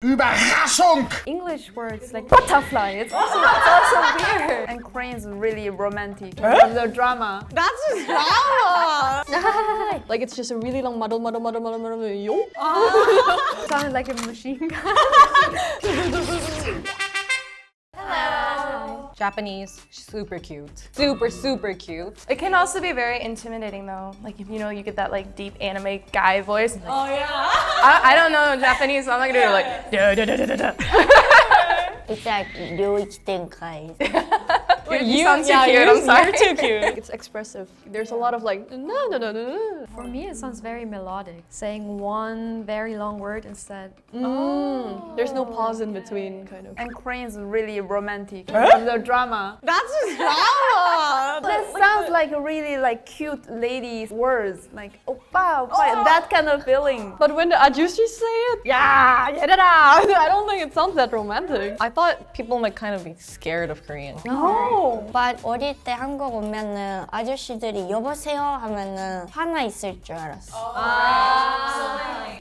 Überraschung! English words like butterfly, it's also weird. And Korean is really romantic. The drama. That's just drama! Like it's just a really long muddle, yo. Sounded like a machine gun. Hello. Japanese, super cute. Super cute. It can also be very intimidating though. Like if you know you get that like deep anime guy voice. Like, oh yeah. I don't know Japanese, so I'm not gonna do it like da da da da da. It's like Ryuichi You sound too cute, I'm sorry. You're too cute. It's expressive. There's a lot of like, no. For me, it sounds very melodic. Saying one very long word instead. There's no pause in between, kind of. And Korean is really romantic. The drama. That's just drama! That sounds like a really like cute lady's words. Like, oppa, oppa, that kind of feeling. But when the ajushi say it, I don't think it sounds that romantic. I thought people might kind of be scared of Korean. No. But 어릴 때 한국 오면은 아저씨들이 여보세요 하면은 화나 있을 줄 알았어.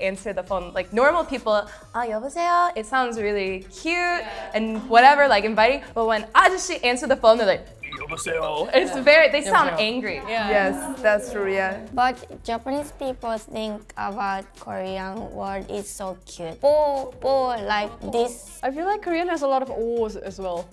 Answer the phone like normal people. 여보세요. It sounds really cute and whatever, like inviting. But when 아저씨 answer the phone, they're like 여보세요. It's very. They sound angry. Yeah. Yes, that's true. Yeah. But Japanese people think about Korean word is so cute. 뽀 like this. I feel like Korean has a lot of O's as well.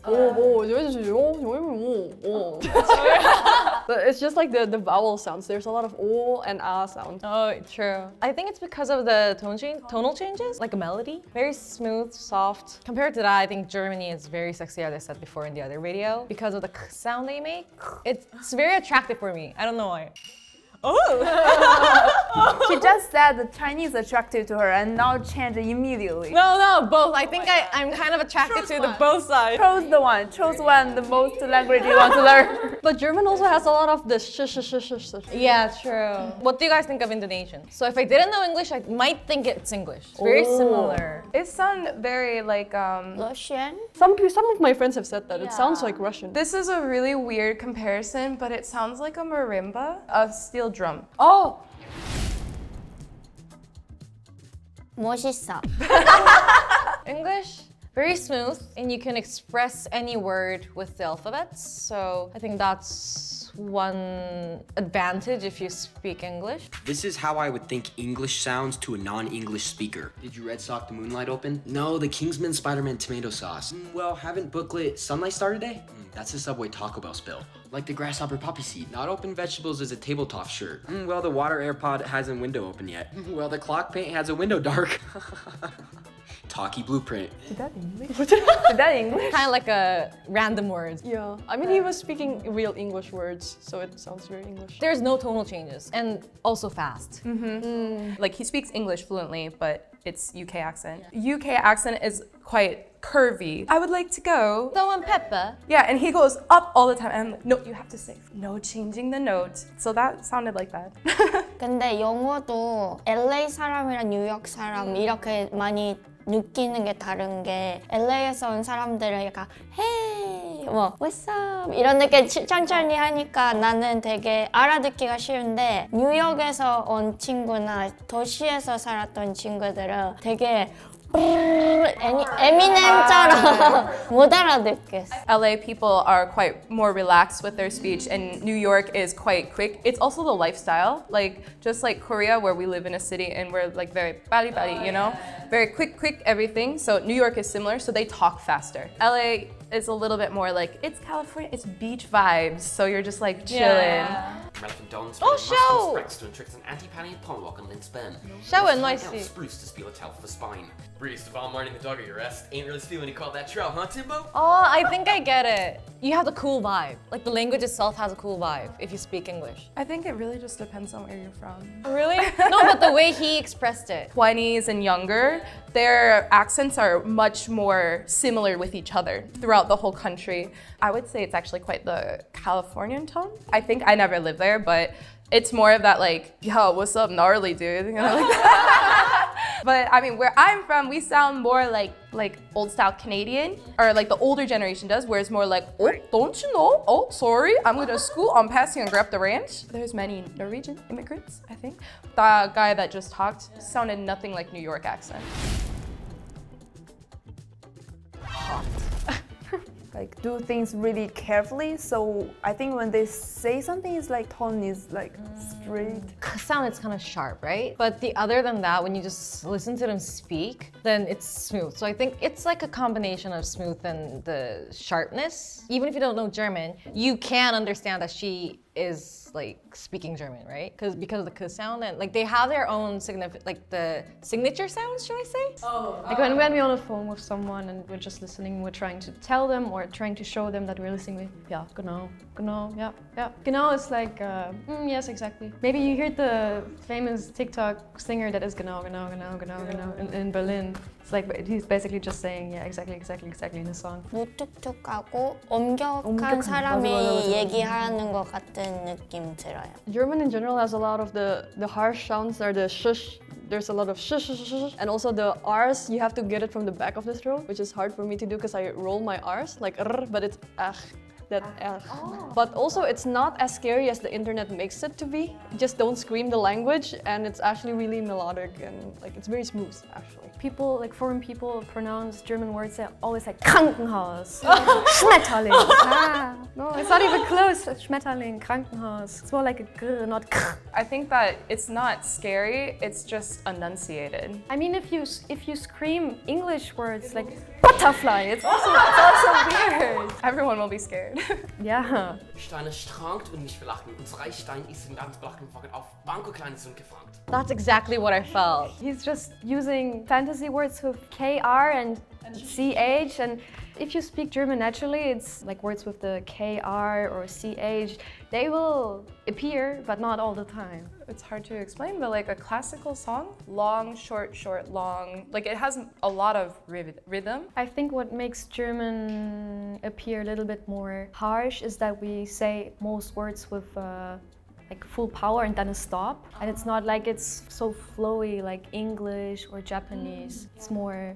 But it's just like the vowel sounds. There's a lot of O and A sounds. Oh, true. I think it's because of the tonal changes, like a melody. Very smooth, soft. Compared to that, I think Germany is very sexy, as I said before in the other video. Because of the k sound they make, it's very attractive for me. I don't know why. She just said the Chinese attractive to her and now changed immediately. No, both. I think I'm kind of attracted to the both sides. Chose one, the most language you want to learn. But German also has a lot of the sh. Yeah, true. What do you guys think of Indonesian? So if I didn't know English, I might think it's English. It's very similar. It sounds very like Russian? Some of my friends have said that. It sounds like Russian. This is a really weird comparison, but it sounds like a marimba, a steel drum. Oh! 멋있어. English, very smooth, and you can express any word with the alphabets. So I think that's one advantage if you speak English. This is how I would think English sounds to a non-English speaker. Did you Red Sox the Moonlight open? No, the Kingsman Spider-Man tomato sauce. Well, haven't Booklet Sunlight Star today? That's the Subway Taco Bell spill. Like the grasshopper poppy seed. Not open vegetables is a tabletop shirt. Well, the water AirPod hasn't window open yet. Well, the clock paint has a window dark. Talkie blueprint. Did that English? Kind of like a random word. Yeah. I mean, he was speaking real English words, so it sounds very English. There's no tonal changes, and also fast. Like he speaks English fluently, but it's UK accent. UK accent is quite curvy. I would like to go. Salt and pepper. Yeah, and he goes up all the time. And I'm like, no, you have to say, no changing the note. So that sounded like that. 근데 영어도 LA 사람이랑 뉴욕 사람 이렇게 많이 느끼는 게 다른 게 LA에서 온 사람들은 약간 hey, 뭐 what's up 이렇게 천천히 하니까 나는 되게 알아듣기가 쉬운데 뉴욕에서 온 친구나 도시에서 살았던 친구들은 되게 에미넴처럼 못 알아듣겠어. LA people are quite more relaxed with their speech and New York is quite quick. It's also the lifestyle, like just like Korea where we live in a city and we're like very bari, you know? Very quick everything. So New York is similar, so they talk faster. LA is a little bit more like, it's California, it's beach vibes, so you're just like chilling. Oh, show! Show NYC. Spruce to spiel a towel for spine. Breeze, Devon Martin, the dog at your rest. Ain't really stealing when you call that trout, huh, Timbo? Oh, I think I get it. You have the cool vibe. Like the language itself has a cool vibe if you speak English. I think it really just depends on where you're from. Really? No, but the way he expressed it. 20s and younger, their accents are much more similar with each other throughout the whole country. I would say it's actually quite the Californian tone. I think I never lived there, but it's more of that like, yo, what's up, gnarly dude? You know, like But I mean, where I'm from, we sound more like old style Canadian, or like the older generation does, where it's more like, oh, don't you know? Oh, sorry, I'm going to school, I'm passing and grab the ranch. There's many Norwegian immigrants, I think. The guy that just talked sounded nothing like New York accent. like do things really carefully. So I think when they say something, it's like tone is like straight. Sound is kind of sharp, right? But other than that, when you just listen to them speak, then it's smooth. So I think it's like a combination of smooth and the sharpness. Even if you don't know German, you can understand that she is like speaking German, right? Because of the k sound, and like they have their own like the signature sounds, should I say? Like when we're on the phone with someone and we're just listening, we're trying to tell them or trying to show them that we're listening with, yeah, genau, yeah, yeah. Genau is like, yes, exactly. Maybe you heard the famous TikTok singer that is genau in Berlin. It's like, he's basically just saying, yeah, exactly in the song. 무뚝뚝하고 엄격한 사람이 얘기하는 것 같은 느낌 들어요. German in general has a lot of the harsh sounds, or the shush. There's a lot of shush, shush, shush. And also the R's, you have to get it from the back of the throat, which is hard for me to do because I roll my R's like r, but it's ach. But also it's not as scary as the internet makes it to be. Just don't scream the language, and it's actually really melodic and like it's very smooth actually. People, like foreign people, pronounce German words, they're always like Krankenhaus, Schmetterling. No, it's not even close. Schmetterling, Krankenhaus. It's more like a g, not k. I think that it's not scary, it's just enunciated. I mean, if you scream English words like butterfly, it's also weird. Everyone will be scared. Yeah. Steine strankt und nicht verlachen. Unser Stein ist in ganz blachen Wagen auf Banco Kleines und gefragt. That's exactly what I felt. He's just using fantasy words with KR and CH, and if you speak German naturally, it's like words with the KR or CH. They will appear, but not all the time. It's hard to explain, but like a classical song, long, short, short, long, like it has a lot of rhythm. I think what makes German appear a little bit more harsh is that we say most words with like full power and then a stop. And it's not like it's so flowy like English or Japanese. It's more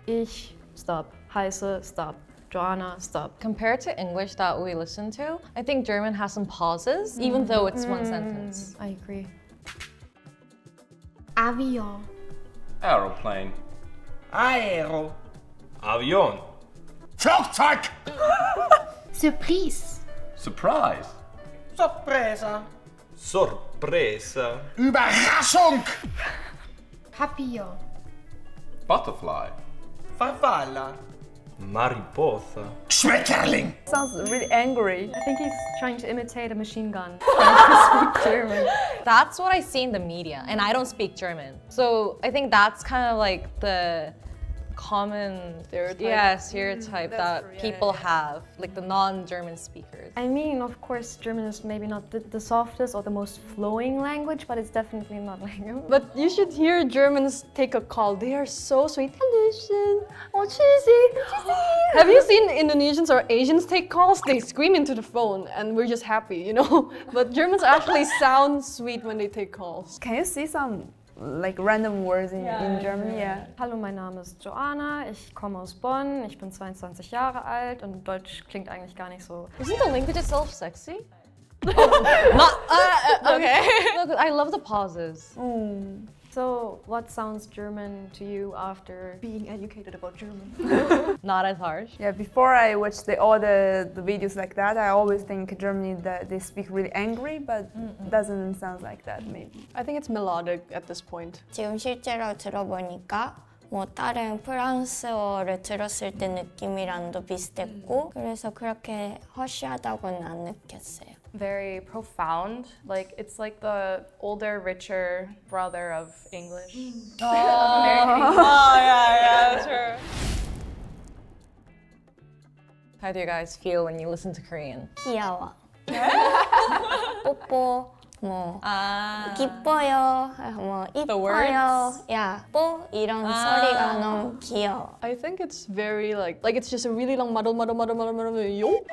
ich, stop, heiße, stop. Joana, stop. Compared to English that we listen to, I think German has some pauses, even though it's one sentence. I agree. Avion. Aeroplane. Aero. Avion. Flugzeug. Surprise. Surprise. Sorpresa. Sorpresa. Überraschung. Papillon. Butterfly. Farfalla. Mariposa. Schmetterling. Sounds really angry. I think he's trying to imitate a machine gun. Trying to speak German. That's what I see in the media, and I don't speak German. So I think that's kind of like the common stereotype that people have, like the non-German speakers. I mean, of course, German is maybe not the softest or the most flowing language, but it's definitely not like... But you should hear Germans take a call. They are so sweet. Indonesian. Oh, cheesy. Have you seen Indonesians or Asians take calls? They scream into the phone and we're just happy, you know? But Germans actually sound sweet when they take calls. Can you see some like random words in German? Yeah. Hallo, mein Name ist Joana, ich komme aus Bonn, ich bin 22 Jahre alt und Deutsch klingt eigentlich gar nicht so. Isn't the language itself sexy? Okay. Look, I love the pauses. So, what sounds German to you after being educated about German? Not as harsh. Yeah, before I watch all the videos like that, I always think Germany that they speak really angry, but doesn't sound like that maybe. I think it's melodic at this point. 지금 실제로 들어보니까 뭐 다른 프랑스어를 들었을 때 느낌이랑도 비슷했고 그래서 그렇게 허쉬하다고는 안 느꼈어요. Very profound, like it's like the older, richer brother of English. Yeah, true. How do you guys feel when you listen to Korean? 귀여워. 뽀뽀, 뭐 기뻐요, 뭐 이뻐요, 야, 뽀 이런 소리가 너무 귀여워. I think it's very like it's just a really long muddle yo.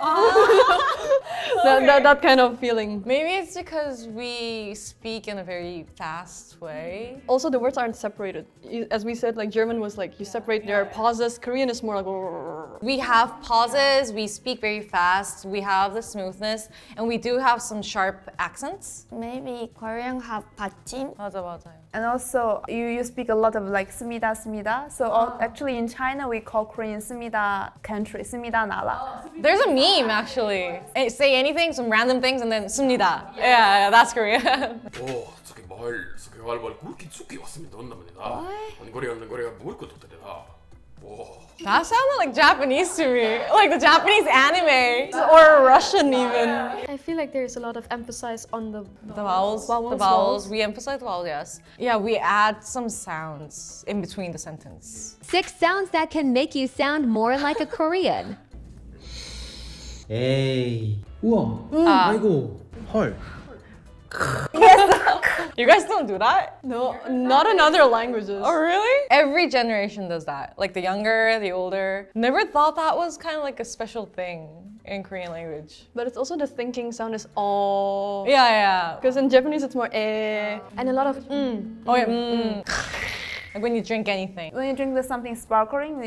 That kind of feeling. Maybe it's because we speak in a very fast way. Also, the words aren't separated. As we said, like German was like you separate their pauses. Korean is more like. We have pauses, we speak very fast, we have the smoothness, and we do have some sharp accents. Maybe Korean have 받침? 맞아요. And also, you speak a lot of like 스미다, 스미다. So actually in China we call Korean 스미다 country, 스미다 나라. There's a meme actually. Say anything, some random things, and then 습니다. Yeah, that's Korean. 저기 말 그렇게 죽게 왔으면 된답니다. 거리가 먹을 것도 되나. That sounded like Japanese to me, like the Japanese anime, or Russian even. I feel like there's a lot of emphasis on the vowels. The vowels. We emphasize the vowels, yes. Yeah, we add some sounds in between the sentence. 6 sounds that can make you sound more like a Korean. 에이, 우와, 아이고, 헐. You guys don't do that? No, not in other languages. Oh, really? Every generation does that. Like the younger, the older. Never thought that was kind of like a special thing in Korean language. But it's also the thinking sound is oh. Yeah. Because in Japanese it's more eh. and a lot of Oh yeah, Like when you drink anything. When you drink something sparkling,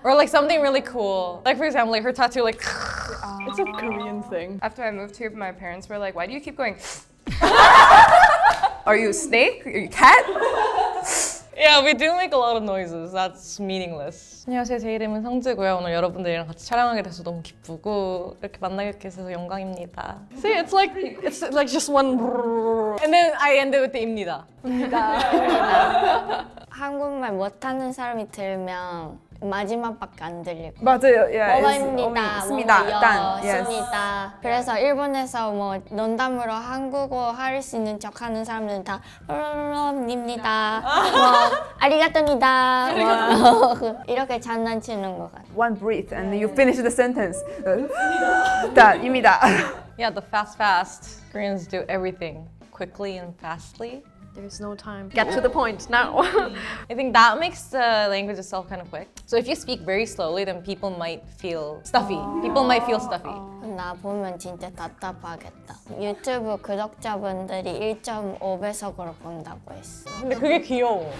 Or like something really cool. Like for example, like her tattoo, like. It's a Korean thing. After I moved here, my parents were like, why do you keep going? Are you a snake? Are you a cat? Yeah, we do make a lot of noises. That's meaningless. 안녕하세요. 제 이름은 성지고요. 오늘 여러분들이랑 같이 촬영하게 돼서 너무 기쁘고 이렇게 만나게 돼서 영광입니다. See, it's like just one. And then I end it with the 입니다. 한국말 못하는 사람이 들으면 마지막밖에 안 들리고 맞아요. Yeah, 뭐뭐입니다, 단, 습니다. 그래서 일본에서 뭐 농담으로 한국어 할 수 있는 척 하는 사람들은 다 입니다, 뭐 아리가또입니다, 뭐 이렇게 장난치는 것 같아요. One breath and you finish the sentence. 입니다. Yeah, the fast. Koreans do everything quickly and fastly. There's no time. Get to the point now. I think that makes the language itself kind of quick. So if you speak very slowly, then people might feel stuffy. People might feel stuffy. 나 보면 진짜 답답하겠다. 유튜브 구독자분들이 1.5배속으로 본다고 했어. 근데 그게 귀여워.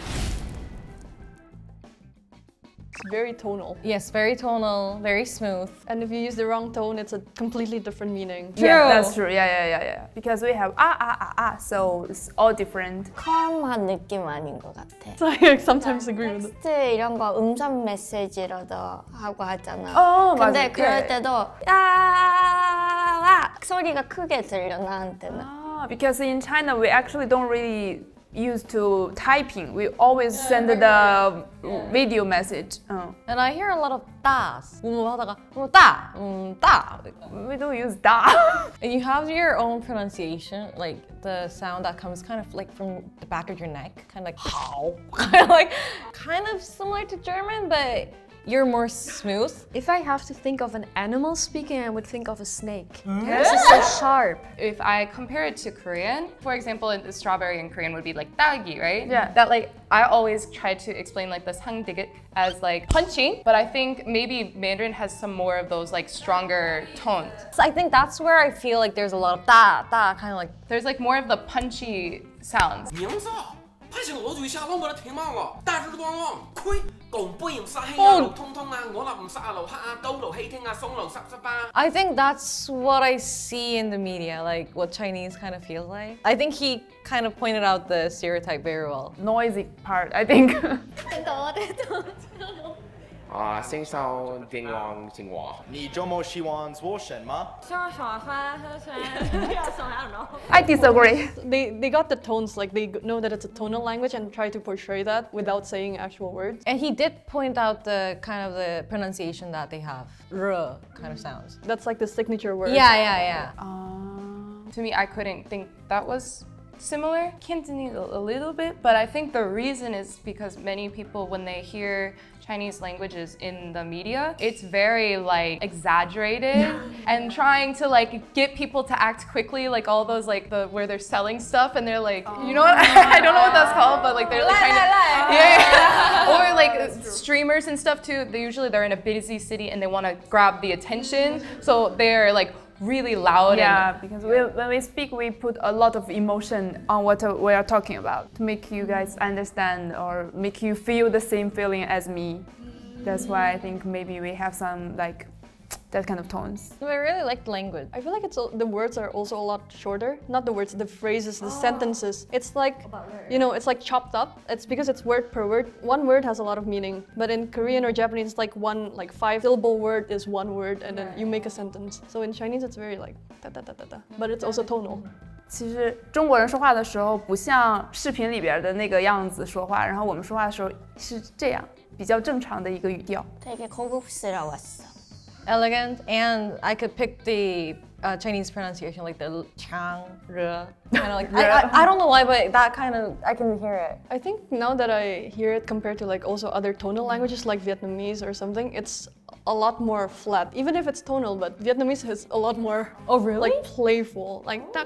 It's very tonal. Yes, very tonal, very smooth. And if you use the wrong tone, it's a completely different meaning. True. Yeah, that's true. Yeah. Because we have so it's all different. 컴한 느낌 아닌 것 같아. So I sometimes agree with it. 텍스트 이런 거 음성 메시지로도 하고 하잖아. 맞아. 근데 그럴 때도 소리가 크게 들려 나한테는. Because in China we actually don't really used to typing. We always send the video message. And I hear a lot of 따s. 하다가 따. We don't use da. And you have your own pronunciation, like the sound that comes kind of like from the back of your neck, kind of like how, kind of similar to German, but you're more smooth. If I have to think of an animal speaking, I would think of a snake. This is so sharp. If I compare it to Korean, for example, the strawberry in Korean would be like 딸기, right? Yeah. That like, I always try to explain like the 상디귿 as like punching, but I think maybe Mandarin has some more of those like stronger tones. So I think that's where I feel like there's a lot of 따, kind of like. There's like more of the punchy sounds. 拍成攞住沙窿冇得停貓喎，但係佢講杯唔沙氣啊，路通通啊，我立唔沙啊，路黑啊，高路氣聽啊，鬆路濕濕啊。I think that's what I see in the media, like what Chinese kind of feels like. I think he kind of pointed out the stereotype very well. Noisy part, I think. 先收電話電話。你周末希望做什麼？ I disagree. They got the tones, like they know that it's a tonal language and try to portray that without saying actual words. And he did point out the kind of the pronunciation that they have. R kind of sounds. That's like the signature word. Yeah. To me, I couldn't think that was similar. Cantonese a little bit, but I think the reason is because many people, when they hear Chinese languages in the media, it's very like exaggerated and trying to like get people to act quickly, like all those like where they're selling stuff and they're like, you know what? I don't know what that's called, but like they're like trying to, or like streamers and stuff too. They're in a busy city and they want to grab the attention, so they're like really loud. Yeah, because when we speak, we put a lot of emotion on what we are talking about to make you guys understand or make you feel the same feeling as me. That's why I think maybe we have some like that kind of tones. I really like the language. I feel like the words are also a lot shorter. Not the words, the phrases, the sentences. It's like, you know, it's like chopped up. It's because it's word per word. One word has a lot of meaning. But in Korean or Japanese, it's like one, like 5-syllable word is one word, and then you make a sentence. So in Chinese, it's very like da da da da da. But it's also tonal. 其实中国人说话的时候不像视频里边的那个样子说话，然后我们说话的时候是这样，比较正常的一个语调。 되게 고급스러웠어. Elegant, and I could pick the Chinese pronunciation, like the chang, re, kind of like, I don't know why, but that kind of, I can hear it. I think now that I hear it compared to like also other tonal languages like Vietnamese or something, it's a lot more flat, even if it's tonal, but Vietnamese has a lot more, like playful, like, I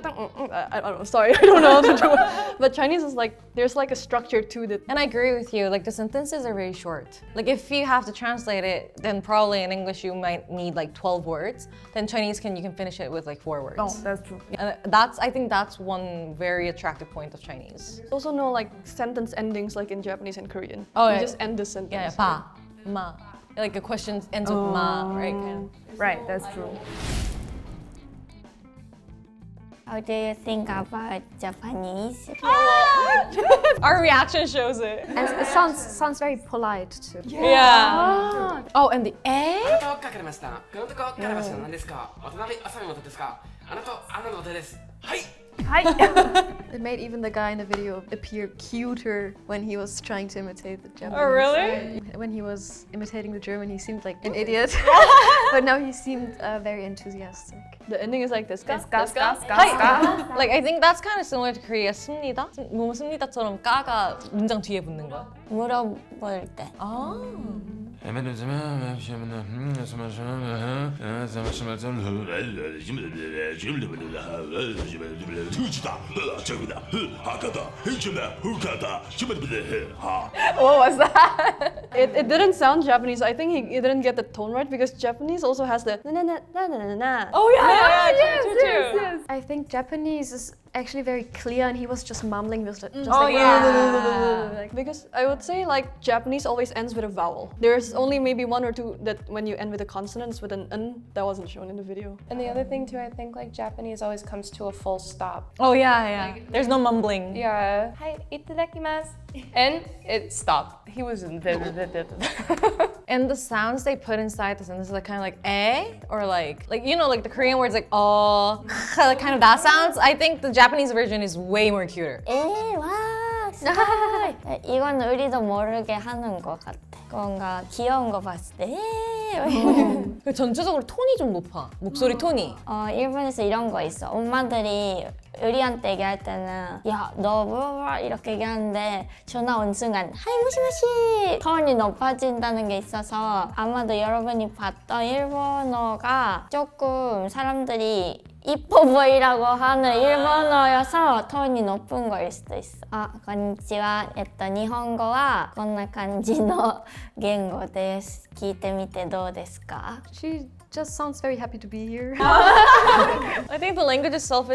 don't know, sorry, I don't know how to do it. But Chinese is like, there's like a structure to it. And I agree with you, like the sentences are very short. Like if you have to translate it, then probably in English you might need like 12 words. Then Chinese you can finish it with like 4 words. Oh, that's true. And I think that's one very attractive point of Chinese. There's also no like sentence endings like in Japanese and Korean. Oh, you just end the sentence. Yeah, pa, ma. Like a question ends with ma, right? Right, that's true. How do you think about Japanese? Our reaction shows it. And it sounds very polite too. Yeah. Oh, and the eh? It made even the guy in the video appear cuter when he was trying to imitate the Japanese. Oh, really? When he was imitating the German, he seemed like an idiot. But now he seemed very enthusiastic. The ending is like this. Like I think that's kind of similar to Korea. 습니다. 뭐 습니다처럼 까가 문장 뒤에 붙는 거야. 물어볼 때. What was that? It didn't sound Japanese. I think he didn't get the tone right because Japanese also has the na na na na na na. Oh yeah, yes. I think Japanese is actually very clear, and he was just mumbling this. Because I would say like Japanese always ends with a vowel. There's only maybe 1 or 2 that when you end with a consonant with an n, that wasn't shown in the video. And the other thing too, I think like Japanese always comes to a full stop. Oh yeah. There's no mumbling. Yeah. Hi, itadakimasu. And it stopped. He was in And the sounds they put inside the sentence are like kind of like eh, or like you know, like the Korean words like oh, like kind of that sounds. I think the Japanese version is way more cuter. 이건 우리도 모르게 하는 것 같아. 뭔가 귀여운 거 봤을 때 전체적으로 톤이 좀 높아. 목소리 톤이. 일본에서 이런 거 있어. 엄마들이 우리한테 얘기할 때는 야, 너 뭐 이렇게 얘기하는데 전화 온 순간 하이 모시모시 톤이 높아진다는 게 있어서 아마도 여러분이 봤던 일본어가 조금 사람들이 이뻐 보이라고 하는 일본어여서 톤이 높은 거일 수도 있어. konnichiwa. 日本語はこんな感じの言語です。聞いてみてどうですか? She just sounds very happy to be here. I think the language itself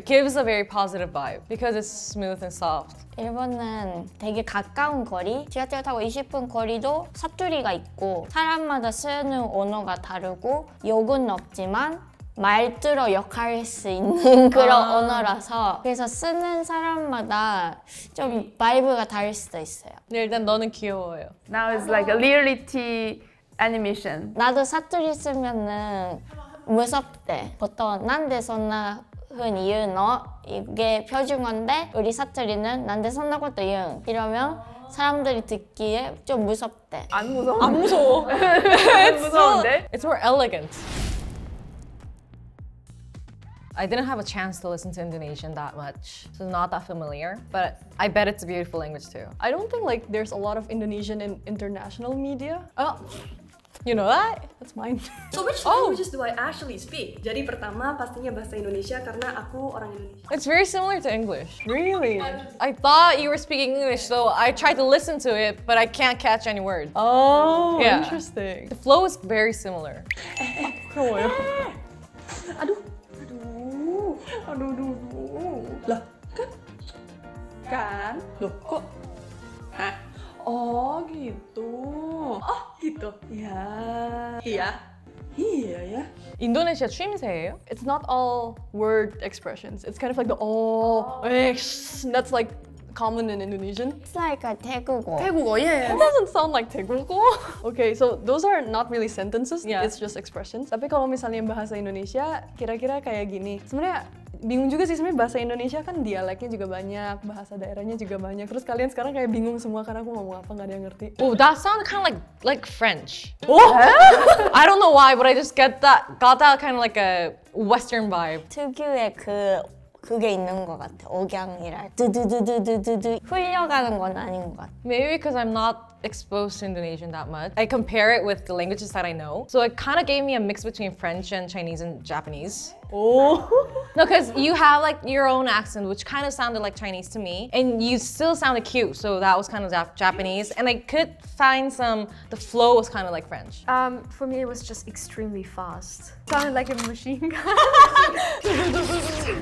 gives a very positive vibe because it's smooth and soft. 일본은 되게 가까운 거리, 지하철 타고 20분 거리도 사투리가 있고 사람마다 쓰는 언어가 다르고 욕은 없지만 말투로 욕할 수 있는 그런 언어라서 그래서 쓰는 사람마다 좀 바이브가 다를 수도 있어요. 일단 너는 귀여워요. Now it's like a reality animation. 나도 사투리 쓰면은 무섭대. 보통 난데 손나 흔 이응 너 이게 표준어인데 우리 사투리는 난데 손나 것도 이응 이러면 사람들이 듣기에 좀 무섭대. 안 무서워? 안 무서워. 안 무서운데? It's more elegant. I didn't have a chance to listen to Indonesian that much, so not that familiar, but I bet it's a beautiful language too. I don't think like there's a lot of Indonesian in international media. Oh, you know that? That's mine. So which languages do I actually speak? Jadi pertama pastinya bahasa Indonesia karena aku orang Indonesia. It's very similar to English. Really? I thought you were speaking English, so I tried to listen to it, but I can't catch any words. Oh, yeah. Interesting. The flow is very similar. Aduh. Lah, kan? Loh, kok? Hah? Oh, gitu. Oh, gitu. Ya. Iya. Iya ya. 인도네시아 취임새예요? It's not all word expressions. It's kind of like the oh, that's like common in Indonesian. It's like a 태국어. 태국어, yeah. It doesn't sound like 태국어. Okay, so those are not really sentences. Yeah. It's just expressions. Tapi kalau misalnya bahasa Indonesia, kira-kira kayak gini. Sebenarnya bingung juga sih sebenarnya bahasa Indonesia kan dialeknya juga banyak, bahasa daerahnya juga banyak. Terus kalian sekarang kayak bingung semua karena aku ngomong apa nggak ada yang ngerti. Oh, that sounded kind of like French. Oh, I don't know why, but I just got that kind of like a Western vibe. 특유의 그게 있는 것 같아. 억양이랄. 두두두두두두두 흘려가는 건 아닌 것 같아. Maybe because I'm not exposed to Indonesian that much. I compare it with the languages that I know. So it kind of gave me a mix between French and Chinese and Japanese. Oh. No, because you have like your own accent, which kind of sounded like Chinese to me, and you still sounded cute, so that was kind of Japanese. And I could find the flow was kind of like French. For me, it was just extremely fast. Sounded like a machine gun.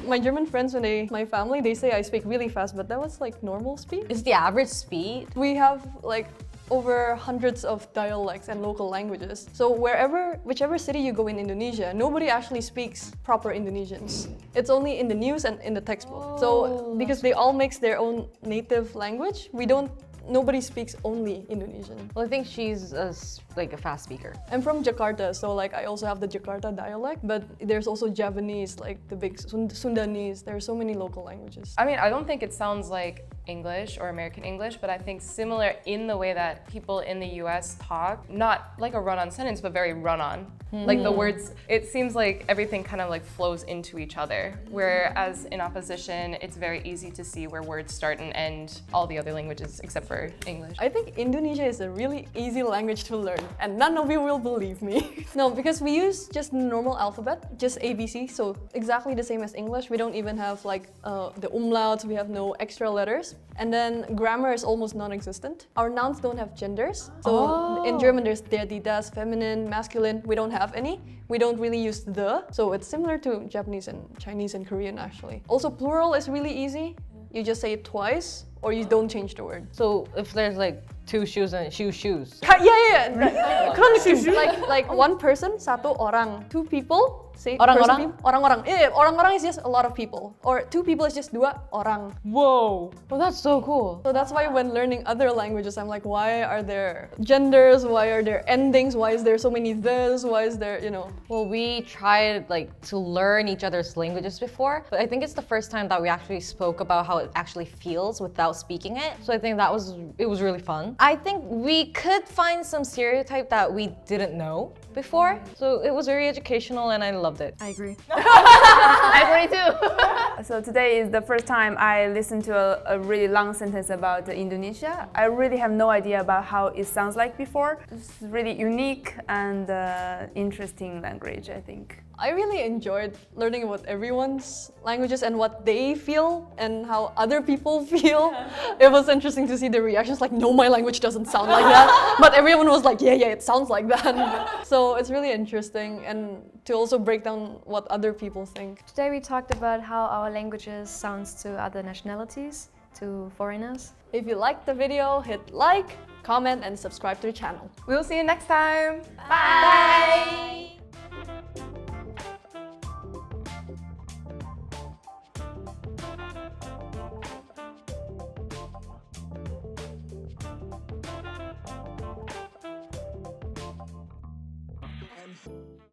My German friends, my family, they say I speak really fast, but that was like normal speed. Is the average speed? We have like over hundreds of dialects and local languages. So whichever city you go in Indonesia, nobody actually speaks proper Indonesians. It's only in the news and in the textbook. So because they all mix their own native language, nobody speaks only Indonesian. Well, I think she's like a fast speaker. I'm from Jakarta, so like I also have the Jakarta dialect, but there's also Javanese, like the big Sundanese. There are so many local languages. I mean, I don't think it sounds like English or American English, but I think similar in the way that people in the US talk, not like a run-on sentence, but very run-on. Like the words, it seems like everything kind of like flows into each other. Whereas in opposition, it's very easy to see where words start and end all the other languages except for English. I think Indonesia is a really easy language to learn, and none of you will believe me. No, because we use just normal alphabet, just ABC, so exactly the same as English. We don't even have like the umlauts, we have no extra letters. And then grammar is almost non-existent. Our nouns don't have genders. So in German there's der, die, das, feminine, masculine. We don't have any. We don't really use the. So it's similar to Japanese and Chinese and Korean actually. Also plural is really easy. You just say it twice or you don't change the word. So if there's like two shoes and shoes. Yeah. like one person, satu orang. Two people, say orang-orang? Orang-orang. Yeah, orang-orang is just a lot of people. Or two people is just dua orang. Whoa. Well, that's so cool. So that's why when learning other languages, I'm like, why are there genders? Why are there endings? Why is there so many this? Why is there, you know? Well, we tried like to learn each other's languages before, but I think it's the first time that we actually spoke about how it actually feels without speaking it. So I think it was really fun. I think we could find some stereotype that we didn't know before. So it was very educational and I loved it. I agree. I agree too. So today is the first time I listened to a really long sentence about Indonesia. I really have no idea about how it sounds like before. It's really unique and interesting language, I think. I really enjoyed learning about everyone's languages and what they feel and how other people feel. It was interesting to see the reactions like, no, my language doesn't sound like that. But everyone was like, yeah, it sounds like that. So it's really interesting and to also break down what other people think. Today we talked about how our languages sounds to other nationalities, to foreigners. If you liked the video, hit like, comment and subscribe to the channel. We'll see you next time. Bye.